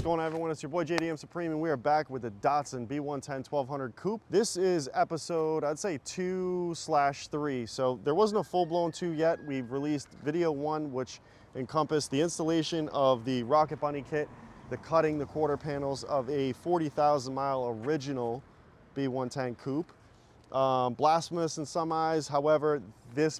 going on, everyone? It's your boy JDM Supreme, and we are back with the Datsun B110 1200 Coupe. This is episode, I'd say 2/3. So there wasn't a full-blown 2 yet. We've released video 1, which encompassed the installation of the Rocket Bunny kit, the cutting the quarter panels of a 40,000 mile original B110 Coupe. Blasphemous in some eyes. However, this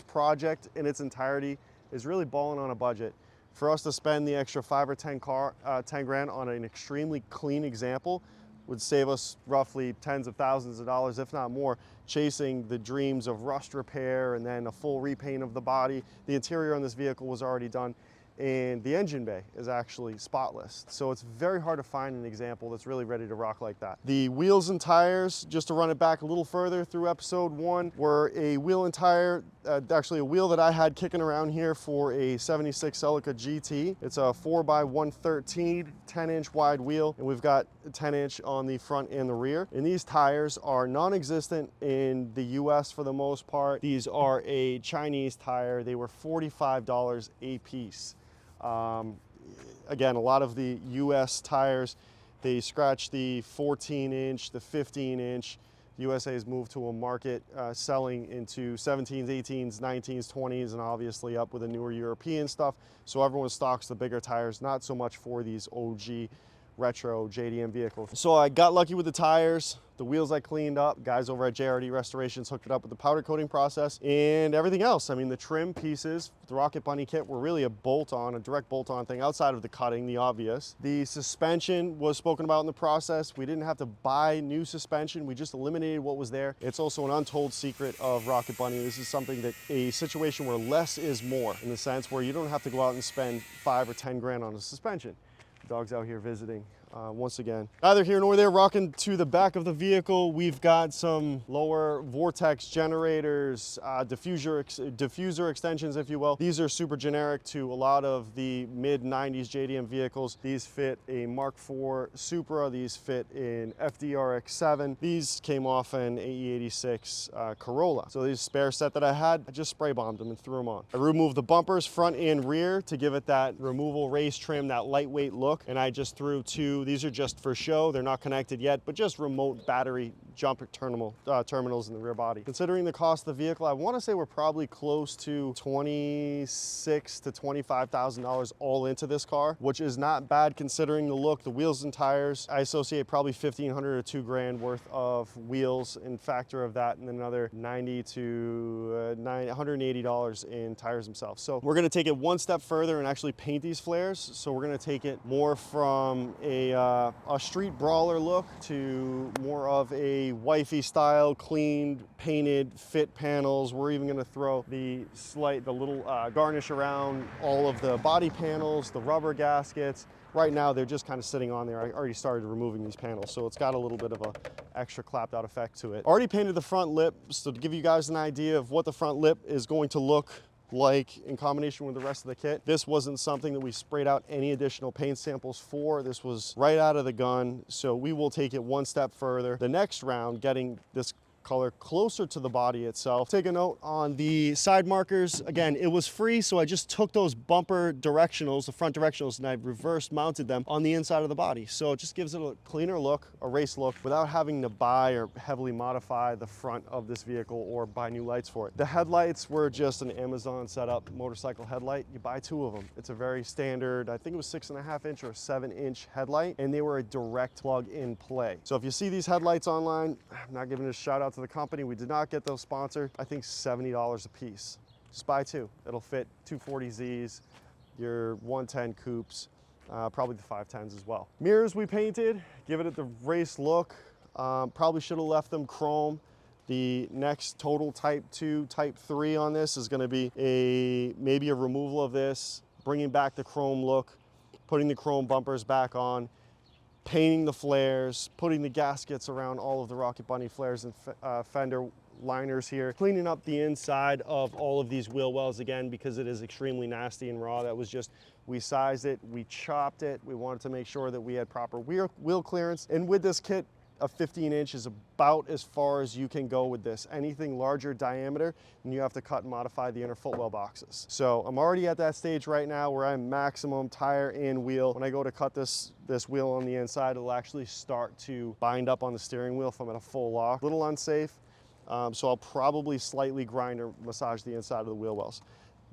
project in its entirety is really balling on a budget. For us to spend the extra 5 or 10 grand on an extremely clean example would save us roughly tens of thousands of dollars, if not more, chasing the dreams of rust repair and then a full repaint of the body. The interior on this vehicle was already done, and the engine bay is actually spotless. So it's very hard to find an example that's really ready to rock like that. The wheels and tires, just to run it back a little further through episode 1, were a wheel and tire, actually a wheel that I had kicking around here for a 76 Celica GT. It's a 4x113, 10-inch wide wheel, and we've got a 10-inch on the front and the rear. And these tires are non-existent in the US for the most part. These are a Chinese tire. They were $45 a piece. Again, a lot of the US tires, they scratch the 14-inch, the 15-inch. USA has moved to a market selling into 17s, 18s, 19s, 20s, and obviously up with the newer European stuff. So everyone stocks the bigger tires, not so much for these OG retro JDM vehicles. So I got lucky with the tires. The wheels I cleaned up. Guys over at JRD Restorations hooked it up with the powder coating process and everything else. I mean, the trim pieces, the Rocket Bunny kit, were really a bolt-on, a direct bolt-on thing outside of the cutting, the obvious. The suspension was spoken about in the process. We didn't have to buy new suspension. We just eliminated what was there. It's also an untold secret of Rocket Bunny. This is something that a situation where less is more, in the sense where you don't have to go out and spend 5 or 10 grand on a suspension. Dog's out here visiting once again. Neither here nor there. Rocking to the back of the vehicle, we've got some lower vortex generators, diffuser extensions, if you will. These are super generic to a lot of the mid-90s JDM vehicles. These fit a Mark IV Supra. These fit in FDRX7. These came off an AE86 Corolla. So these spare set that I had, I just spray bombed them and threw them on. I removed the bumpers front and rear to give it that removal race trim, that lightweight look, and I just threw 2. These are just for show. They're not connected yet, but just remote battery jumper terminals in the rear body. Considering the cost of the vehicle, I want to say we're probably close to $26,000 to $25,000 all into this car, which is not bad considering the look, the wheels and tires. I associate probably $1,500 to $2 grand worth of wheels and factor of that, and then another $90 to $180 in tires themselves. So we're going to take it one step further and actually paint these flares. So we're going to take it more from a street brawler look to more of a wifey style, cleaned, painted, fit panels. We're even going to throw the little garnish around all of the body panels, the rubber gaskets. Right now, they're just kind of sitting on there. I already started removing these panels, so it's got a little bit of a extra clapped out effect to it. Already painted the front lip, so to give you guys an idea of what the front lip is going to look like in combination with the rest of the kit. This wasn't something that we sprayed out any additional paint samples for. This was right out of the gun, so we will take it one step further. The next round, getting this color closer to the body itself. Take a note on the side markers. Again, it was free, so I just took those bumper directionals, the front directionals, and I reverse mounted them on the inside of the body. So it just gives it a cleaner look, a race look, without having to buy or heavily modify the front of this vehicle or buy new lights for it. The headlights were just an Amazon setup motorcycle headlight. You buy 2 of them. It's a very standard, I think it was 6.5 inch or 7-inch headlight, and they were a direct plug in play. So if you see these headlights online, I'm not giving a shout out to the company. We did not get those sponsored. I think $70 a piece. Just buy 2. It'll fit 240Zs, your 110 coupes, probably the 510s as well. Mirrors we painted, give it the race look. Probably should have left them chrome. The next total Type 2, Type 3 on this is going to be maybe a removal of this, bringing back the chrome look, putting the chrome bumpers back on, painting the flares, putting the gaskets around all of the Rocket Bunny flares and fender liners here, cleaning up the inside of all of these wheel wells again because it is extremely nasty and raw. That was just, we sized it, we chopped it, we wanted to make sure that we had proper wheel clearance. And with this kit, a 15-inch is about as far as you can go with this. Anything larger diameter, and you have to cut and modify the inner footwell boxes. So I'm already at that stage right now where I'm maximum tire and wheel. When I go to cut this wheel on the inside, it'll actually start to bind up on the steering wheel if I'm at a full lock. A little unsafe, so I'll probably slightly grind or massage the inside of the wheel wells.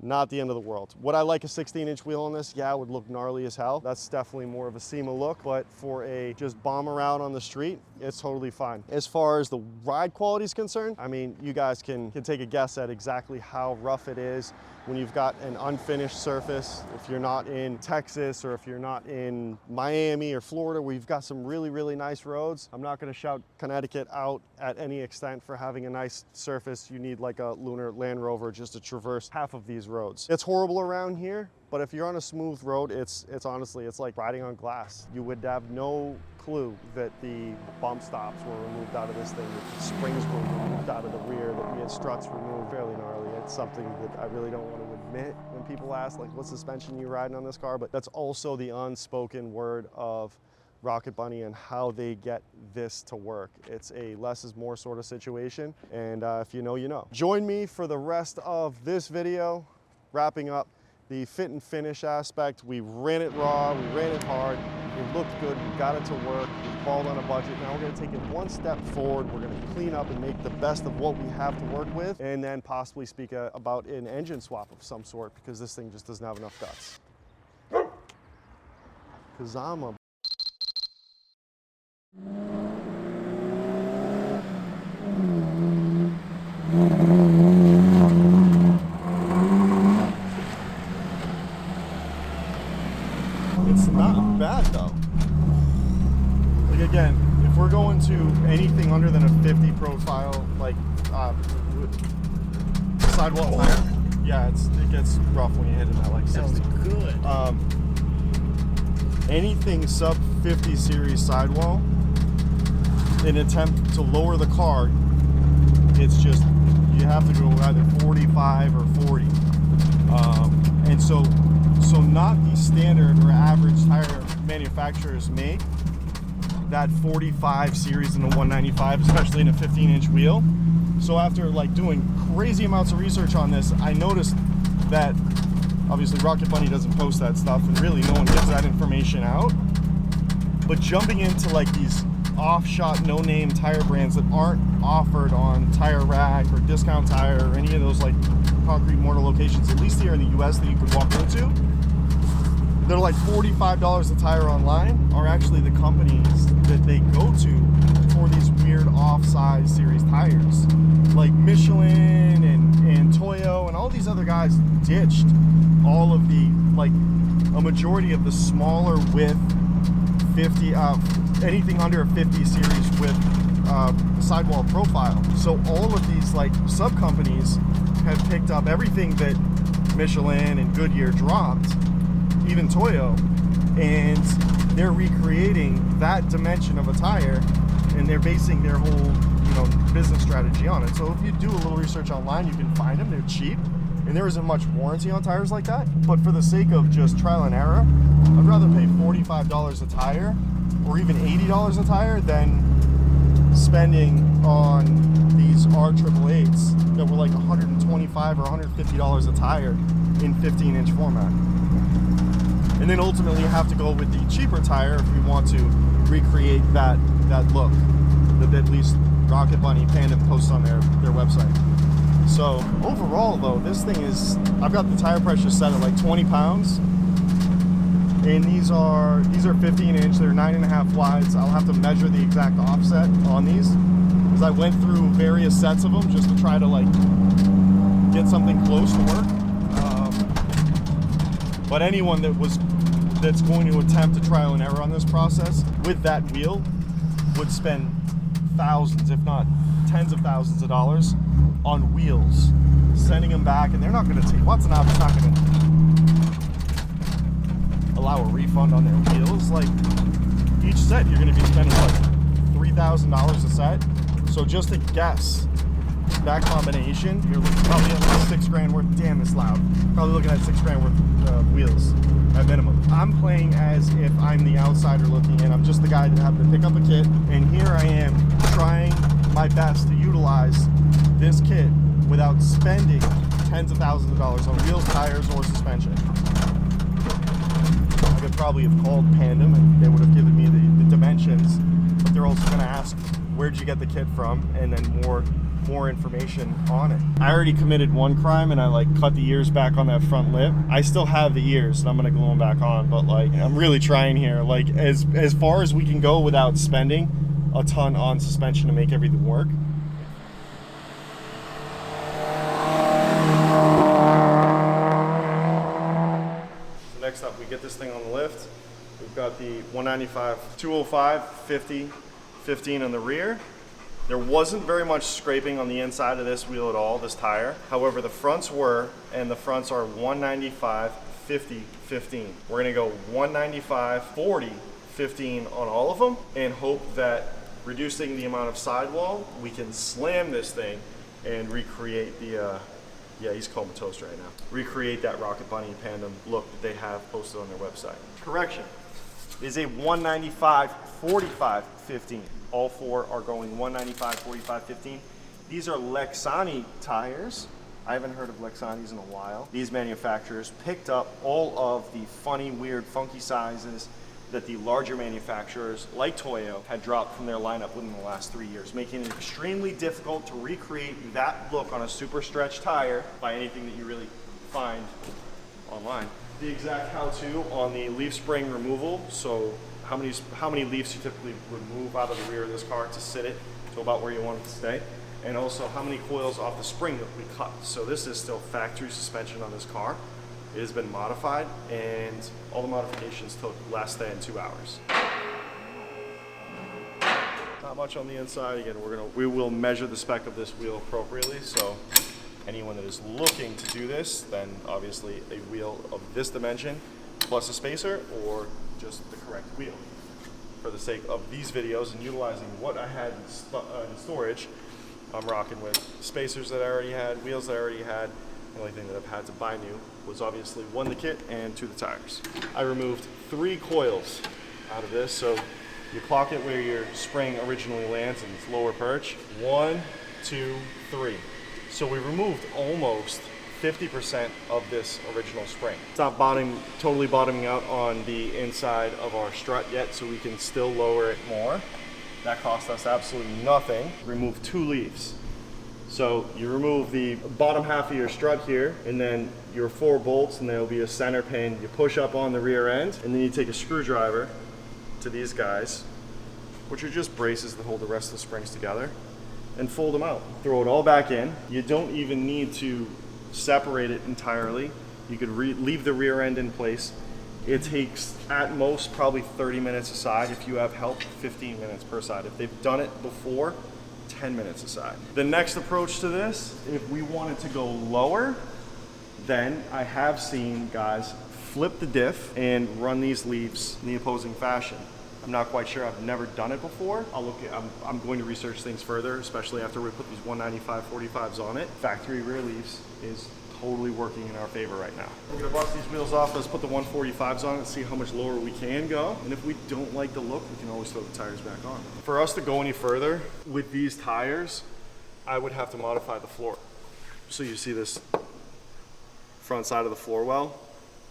Not the end of the world. Would I like a 16-inch wheel on this? Yeah, it would look gnarly as hell. That's definitely more of a SEMA look, but for a just bomber out on the street, it's totally fine. As far as the ride quality is concerned, I mean, you guys can take a guess at exactly how rough it is when you've got an unfinished surface. If you're not in Texas or if you're not in Miami or Florida, where you've got some really, really nice roads. I'm not gonna shout Connecticut out at any extent for having a nice surface. You need like a lunar Land Rover just to traverse half of these roads. It's horrible around here, but if you're on a smooth road, it's honestly, it's like riding on glass. You would have no clue that the bump stops were removed out of this thing, that the springs were removed out of the rear, that we had struts removed. Fairly gnarly. It's something that I really don't want to admit when people ask, like, what suspension you riding on this car? But that's also the unspoken word of Rocket Bunny and how they get this to work. It's a less is more sort of situation, and if you know, you know. Join me for the rest of this video, wrapping up the fit and finish aspect. We ran it raw, we ran it hard, it looked good, we got it to work, we balled on a budget. Now we're gonna take it one step forward, we're gonna clean up and make the best of what we have to work with, and then possibly speak about an engine swap of some sort, because this thing just doesn't have enough guts. Because I'm a It's not bad though. Like again, if we're going to anything under than a 50 profile, like sidewall tire, yeah, it gets rough when you hit it at like 60. That was good. Anything sub 50 series sidewall, in an attempt to lower the car, it's just, you have to go either 45 or 40. And so not the standard or average tire manufacturers make that 45 series in a 195, especially in a 15-inch wheel. So after like doing crazy amounts of research on this, I noticed that obviously Rocket Bunny doesn't post that stuff, and really no one gives that information out. But jumping into like these off-shot, no-name tire brands that aren't offered on Tire Rack or Discount Tire or any of those like concrete mortar locations, at least here in the US, that you could walk into, they're like $45 a tire online, are actually the companies that they go to for these weird off-size series tires. Like Michelin and Toyo and all these other guys ditched all of the, like a majority of the smaller width 50, anything under a 50 series with sidewall profile. So all of these like sub companies have picked up everything that Michelin and Goodyear dropped, even Toyo, and they're recreating that dimension of a tire, and they're basing their whole, you know, business strategy on it. So if you do a little research online, you can find them. They're cheap, and there isn't much warranty on tires like that. But for the sake of just trial and error, I'd rather pay $45 a tire or even $80 a tire than spending on these R888s that were like $125 or $150 a tire in 15-inch format. And then ultimately you have to go with the cheaper tire if you want to recreate that look that at least Rocket Bunny Pandem posts on their website. So overall though, this thing is, I've got the tire pressure set at like 20 pounds. And these are 15-inch, they're 9.5 wides. I'll have to measure the exact offset on these, because I went through various sets of them just to try to like get something close to work. But anyone that's going to attempt to trial and error on this process with that wheel would spend thousands, if not tens of thousands of dollars on wheels, sending them back, and they're not going to take, Watson Op's not going to allow a refund on their wheels. Like each set you're going to be spending like $3,000 a set. So just to guess that combination, you're probably at like 6 grand worth. Damn, it's loud. Probably looking at 6 grand worth of wheels at minimum. I'm playing as if I'm the outsider looking in. I'm just the guy that happened to pick up a kit, and here I am trying my best to utilize this kit without spending tens of thousands of dollars on wheels, tires, or suspension. I could probably have called Pandem and they would have given me the dimensions, but they're also going to ask, where'd you get the kit from, and then more information on it. I already committed one crime, and I like cut the ears back on that front lip. I still have the ears, and I'm gonna glue them back on, but like I'm really trying here, like as far as we can go without spending a ton on suspension to make everything work. So next up, we get this thing on the lift. We've got the 195, 205, 50, 15 on the rear. There wasn't very much scraping on the inside of this wheel at all, this tire. However, the fronts were, and the fronts are 195, 50, 15. We're gonna go 195, 40, 15 on all of them, and hope that reducing the amount of sidewall, we can slam this thing and recreate the, yeah, he's comatose right now. Recreate that Rocket Bunny Pandem look that they have posted on their website. Correction, is a 195, 45, 15. All four are going 195, 45, 15. These are Lexani tires. I haven't heard of Lexanis in a while. These manufacturers picked up all of the funny, weird, funky sizes that the larger manufacturers like Toyo had dropped from their lineup within the last 3 years, making it extremely difficult to recreate that look on a super stretch tire by anything that you really find online. The exact how-to on the leaf spring removal, so how many leaves you typically remove out of the rear of this car to sit it to about where you want it to stay, and also how many coils off the spring that we cut. So this is still factory suspension on this car. It has been modified, and all the modifications took less than 2 hours. Not much on the inside. Again, we will measure the spec of this wheel appropriately, so anyone that is looking to do this, then obviously a wheel of this dimension plus a spacer, or just the correct wheel. For the sake of these videos and utilizing what I had in storage, I'm rocking with spacers that I already had, wheels that I already had. The only thing that I've had to buy new was obviously 1, the kit, and 2, the tires. I removed 3 coils out of this, so you clock it where your spring originally lands in its lower perch. 1, 2, 3. So we removed almost 50% of this original spring. It's not totally bottoming out on the inside of our strut yet, so we can still lower it more. That cost us absolutely nothing. Remove 2 leaves. So you remove the bottom half of your strut here, and then your 4 bolts, and there'll be a center pin. You push up on the rear end, and then you take a screwdriver to these guys, which are just braces that hold the rest of the springs together, and fold them out. Throw it all back in. You don't even need to separate it entirely. You could leave the rear end in place. It takes at most probably 30 minutes a side. If you have help, 15 minutes per side. If they've done it before, 10 minutes a side. The next approach to this, if we wanted to go lower, then I have seen guys flip the diff and run these leaves in the opposing fashion. I'm not quite sure. I've never done it before. I'm going to research things further, especially after we put these 195 45s on it. Factory rear leaves is totally working in our favor right now. We're gonna bust these wheels off. Let's put the 145s on and see how much lower we can go. And if we don't like the look, we can always throw the tires back on. For us to go any further with these tires, I would have to modify the floor. So you see this front side of the floor well,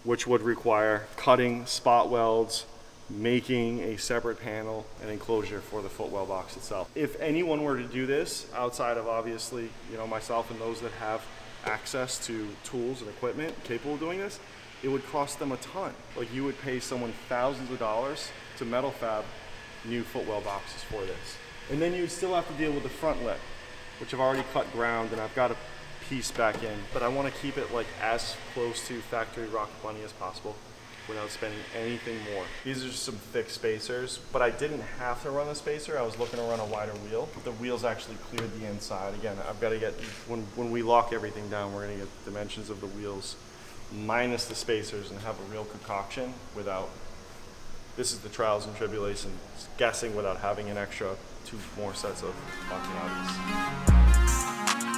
which would require cutting spot welds, making a separate panel and enclosure for the footwell box itself. If anyone were to do this outside of obviously, myself and those that have access to tools and equipment capable of doing this, it would cost them a ton. Like, you would pay someone thousands of dollars to metal fab new footwell boxes for this. And then you still have to deal with the front lip, which I've already cut ground and I've got a piece back in, but I want to keep it like as close to factory Rocket Bunny as possible without spending anything more. These are just some thick spacers, but I didn't have to run a spacer. I was looking to run a wider wheel. The wheels actually cleared the inside. Again, I've got to get, when we lock everything down, we're gonna get the dimensions of the wheels minus the spacers and have a real concoction without, this is the trials and tribulations, guessing without having an extra 2 more sets of Maserati's.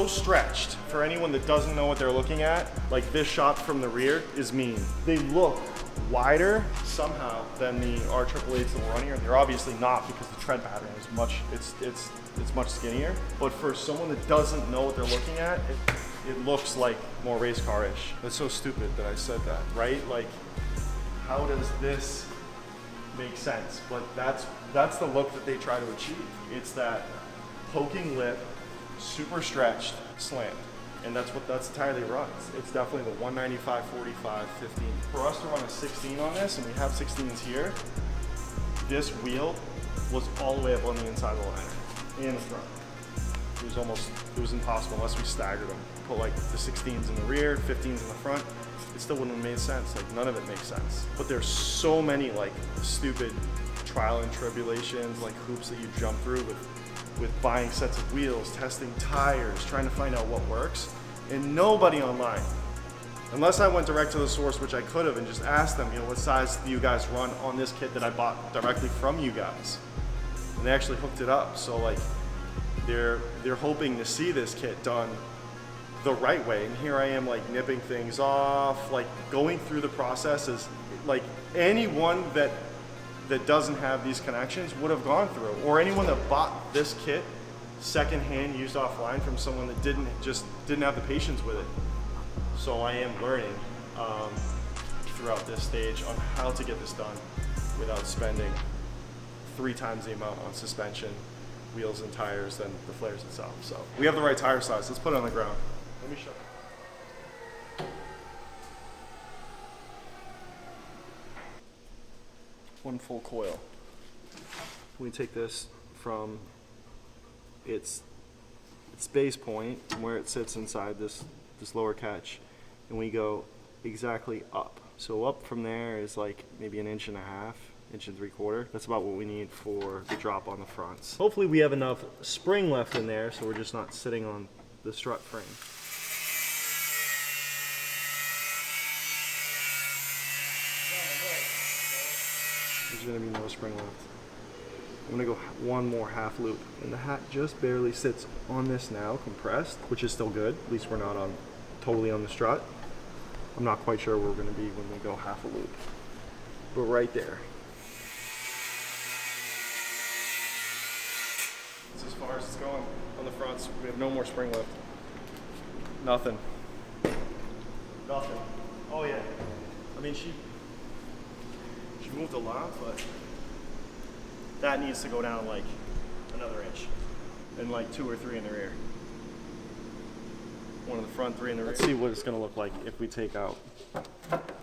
so stretched. For anyone that doesn't know what they're looking at, like this shot from the rear is mean. They look wider somehow than the R888s that we're running here. They're obviously not, because the tread pattern is much, it's much skinnier. But for someone that doesn't know what they're looking at, it looks like more race car-ish. That's so stupid that I said that, right? Like, how does this make sense? But that's the look that they try to achieve. It's that poking lip, super stretched slant. And that's the tire they run. It's definitely the 195, 45, 15. For us to run a 16 on this, and we have 16s here, this wheel was all the way up on the inside of the liner and the front. It was impossible unless we staggered them. Put like the 16s in the rear, 15s in the front. It still wouldn't have made sense. Like, none of it makes sense. But there's so many like stupid trial and tribulations, like hoops that you jump through with buying sets of wheels, testing tires, trying to find out what works. And nobody online, unless I went direct to the source, which I could have, and just asked them, you know, what size do you guys run on this kit that I bought directly from you guys? And they actually hooked it up. So like, they're hoping to see this kit done the right way. And here I am, like, nipping things off, like going through the process is like anyone that doesn't have these connections would have gone through, or anyone that bought this kit secondhand, used offline from someone that didn't have the patience with it. So I am learning throughout this stage on how to get this done without spending 3 times the amount on suspension, wheels, and tires than the flares itself. So we have the right tire size. Let's put it on the ground. Let me show you. One full coil. We take this from its base point, where it sits inside this lower catch, and we go exactly up. So up from there is like maybe 1.5 inches, 1 3/4 inches. That's about what we need for the drop on the fronts. Hopefully we have enough spring left in there, so we're just not sitting on the strut frame. There's gonna be no spring left. I'm gonna go one more half loop, and the hat just barely sits on this now, compressed, which is still good. At least we're not totally on the strut. I'm not quite sure where we're gonna be when we go half a loop, but right there. That's as far as it's going on the fronts. We have no more spring left. Nothing. Nothing. Oh yeah. I mean, she moved a lot, but that needs to go down like another inch, and like 2 or 3 in the rear. 1 in the front, 3 in the rear. Let's see what it's gonna look like if we take out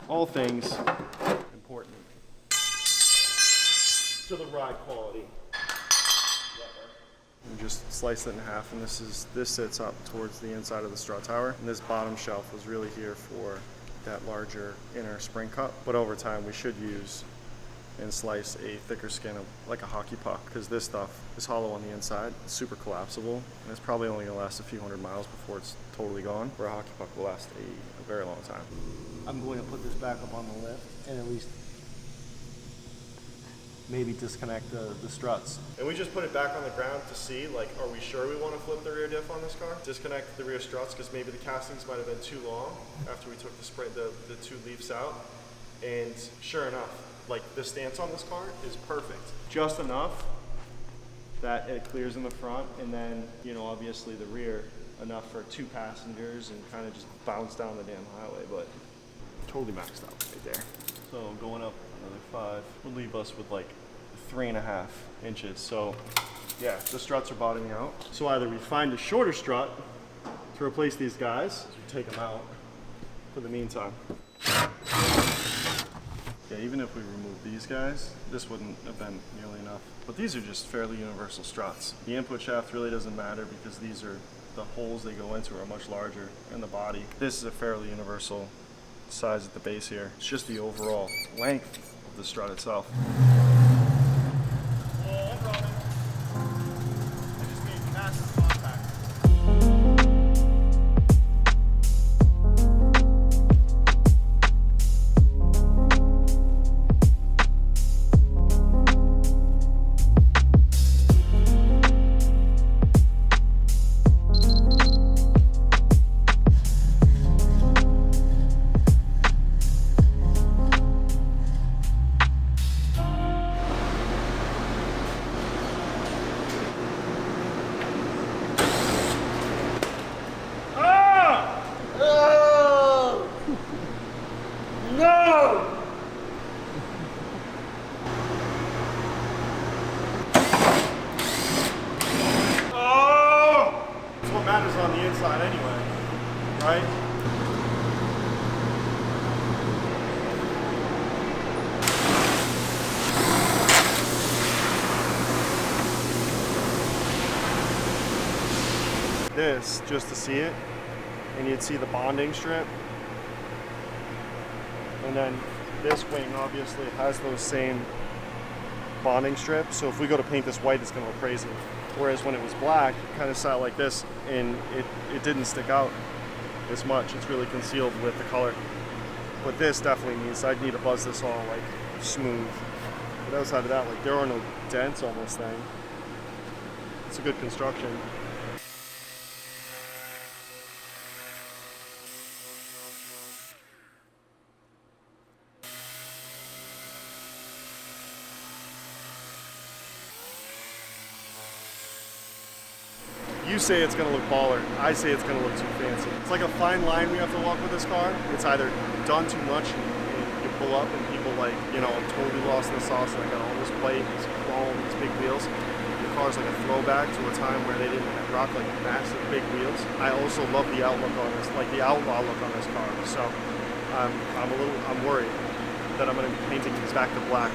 all things important to the ride quality. And just slice it in half, and this sits up towards the inside of the strut tower, and this bottom shelf was really here for that larger inner spring cup, but over time we should use and slice a thicker skin of like a hockey puck, because this stuff is hollow on the inside, it's super collapsible, and it's probably only gonna last a few 100 miles before it's totally gone, where a hockey puck will last a very long time. I'm going to put this back up on the lift and at least maybe disconnect the struts. And we just put it back on the ground to see, like, are we sure we want to flip the rear diff on this car? Disconnect the rear struts, because maybe the castings might have been too long after we took the 2 leaves out. And sure enough, like, the stance on this car is perfect. Just enough that it clears in the front, and then, you know, obviously the rear enough for 2 passengers and kind of just bounce down the damn highway, but totally maxed out right there. So going up another 5 would leave us with like 3.5 inches. So yeah, the struts are bottoming out. So either we find a shorter strut to replace these guys, or we take them out for the meantime. Yeah, even if we remove these guys, this wouldn't have been nearly enough. But these are just fairly universal struts. The input shaft really doesn't matter, because these are, the holes they go into are much larger in the body. This is a fairly universal size at the base here. It's just the overall length of the strut itself. anyway, right? This just to see it, and you'd see the bonding strip, and then this wing obviously has those same bonding strips, so if we go to paint this white, it's going to look crazy. Whereas when it was black, it kind of sat like this, and it didn't stick out as much. It's really concealed with the color. But this definitely needs, I'd need to buzz this all like smooth. But outside of that, like there are no dents on this thing. It's a good construction. You say it's gonna look baller. I say it's gonna look too fancy. It's like a fine line we have to walk with this car. It's either done too much and you pull up and people like, you know, I'm totally lost in the sauce and I got all this plate, these chrome, these big wheels. The car's like a throwback to a time where they didn't rock like massive big wheels. I also love the outlook on this, like the outlaw look on this car. So I'm worried that I'm gonna be painting these back to black.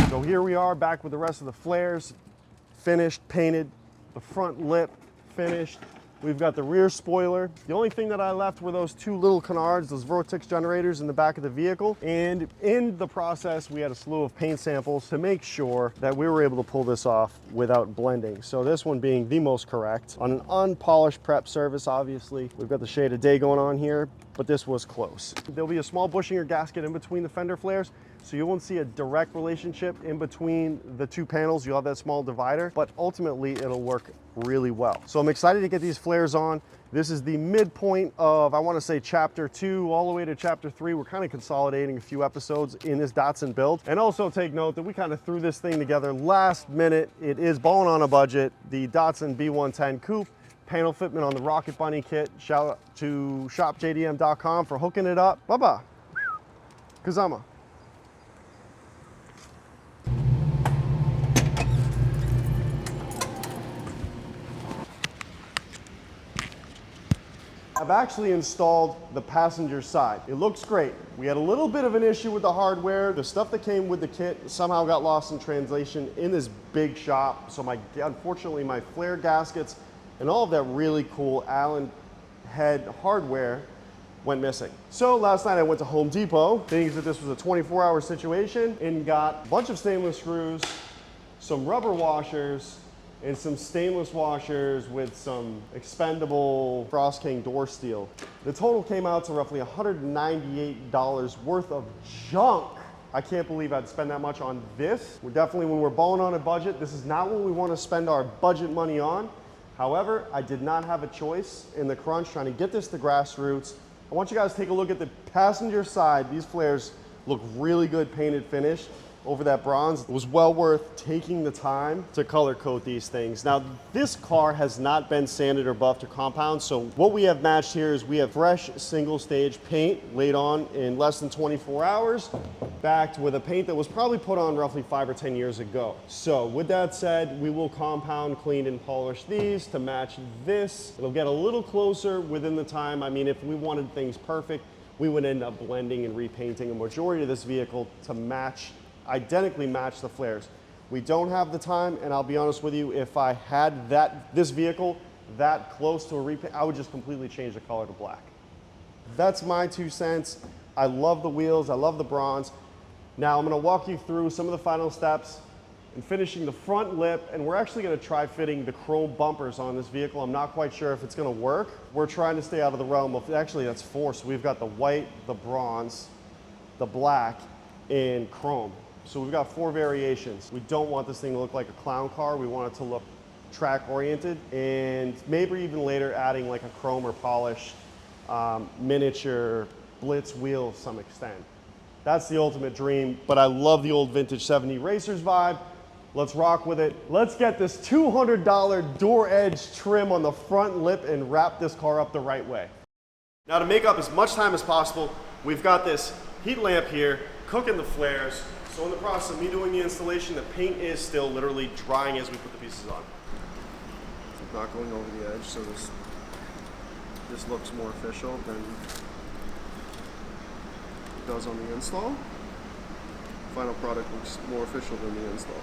So here we are back with the rest of the flares, finished, painted, the front lip finished. We've got the rear spoiler. The only thing that I left were those two little canards, those vortex generators in the back of the vehicle. And in the process, we had a slew of paint samples to make sure that we were able to pull this off without blending. So this one being the most correct. On an unpolished prep surface, obviously, we've got the shade of day going on here, but this was close. There'll be a small bushing or gasket in between the fender flares, so you won't see a direct relationship in between the two panels. You'll have that small divider, but ultimately it'll work really well. So I'm excited to get these flares on. This is the midpoint of, I want to say, chapter 2 all the way to chapter 3. We're kind of consolidating a few episodes in this Datsun build. And also take note that we kind of threw this thing together last minute. It is balling on a budget. The Datsun B110 coupe, panel fitment on the Rocket Bunny kit. Shout out to shopjdm.com for hooking it up. Bye-bye. Kazama. I've actually installed the passenger side. It looks great. We had a little bit of an issue with the hardware. The stuff that came with the kit somehow got lost in translation in this big shop. So unfortunately, my flare gaskets and all of that really cool Allen head hardware went missing. So last night I went to Home Depot, thinking that this was a 24-hour situation, and got a bunch of stainless screws, some rubber washers, and some stainless washers with some expendable Frost King door steel. The total came out to roughly $198 worth of junk. I can't believe I'd spend that much on this. We're definitely, when we're balling on a budget, this is not what we want to spend our budget money on. However, I did not have a choice in the crunch trying to get this to grassroots. I want you guys to take a look at the passenger side. These flares look really good painted finished over that bronze. It was well worth taking the time to color coat these things. Now, this car has not been sanded or buffed or compound, so what we have matched here is we have fresh single stage paint laid on in less than 24 hours, backed with a paint that was probably put on roughly 5 or 10 years ago. So with that said, we will compound, clean, and polish these to match this. It'll get a little closer within the time. I mean, if we wanted things perfect, we would end up blending and repainting a majority of this vehicle to identically match the flares. We don't have the time, and I'll be honest with you, if I had this vehicle that close to a repaint, I would just completely change the color to black. That's my 2 cents. I love the wheels, I love the bronze. Now I'm gonna walk you through some of the final steps in finishing the front lip, and we're actually gonna try fitting the chrome bumpers on this vehicle. I'm not quite sure if it's gonna work. We're trying to stay out of the realm of, actually that's 4, so we've got the white, the bronze, the black, and chrome. So we've got 4 variations. We don't want this thing to look like a clown car. We want it to look track oriented, and maybe even later adding like a chrome or polished miniature blitz wheel to some extent. That's the ultimate dream, but I love the old vintage 70 racers vibe. Let's rock with it. Let's get this $200 door edge trim on the front lip and wrap this car up the right way. Now to make up as much time as possible, we've got this heat lamp here, cooking the flares. So in the process of me doing the installation, the paint is still literally drying as we put the pieces on. Not going over the edge, so this looks more official than it does on the install. Final product looks more official than the install.